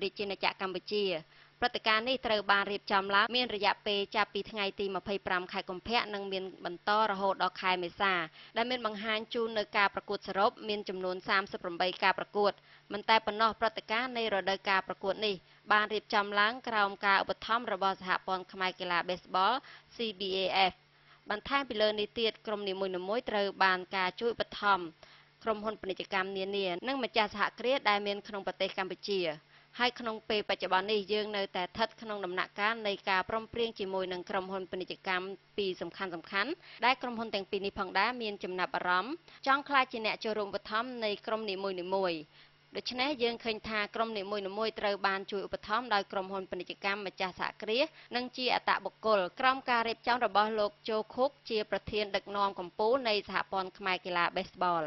រាជាណាចក្រកម្ពុជាព្រឹត្តិការណ៍នេះត្រូវបានរៀបចំឡើងមានរយៈពេលចាប់ពីថ្ងៃទី25ខែកុម្ភៈនិងមានបន្តរហូតដល់ខែមេសាដែលមានបង្ហាញជូននៅការប្រកួតសរុបមានចំនួន38ការប្រកួតមិនតែប៉ុណ្ណោះព្រឹត្តិការណ៍នៃរដូវកាលប្រកួតនេះបានរៀបចំឡើងក្រោមការឧបត្ថម្ភរបស់សហព័ន្ធខ្មែរកីឡាបេស្បល CBAF បន្ថែមពីលើនេះទៀតក្រុមនីមួយៗត្រូវបានការជួយឧបត្ថម្ភក្រុមហ៊ុនពាណិជ្ជកម្មនានានិងម្ចាស់សហគ្រាសដែលមានក្នុងប្រទេសកម្ពុជាហើយក្នុងពេលបច្ចុប្បន្ននេះយើងនៅតែស្ថិតក្នុងដំណាក់កាលនៃការព្រមព្រៀងជាមួយនឹងក្រុមហ៊ុនពាណិជ្ជកម្មពីរសំខាន់ៗដែលក្រុមហ៊ុនទាំងពីរនេះផងដែរមានចំណាប់អារម្មណ៍ចង់ក្លាយជាអ្នកចូលរួមឧបត្ថម្ភនៃក្រុមនីមួយៗដូច្នេះយើងឃើញថាក្រុមនីមួយៗត្រូវបានជួយឧបត្ថម្ភដោយក្រុមហ៊ុនពាណិជ្ជកម្មម្ចាស់សហគ្រាសនិងជាអត្តបុគ្គលក្រោមការរៀបចំរបស់លោកโจ ឃុកជាប្រធានដឹកនាំកំពូលនៃសហព័ន្ធខ្មែរកីឡាបេស្បល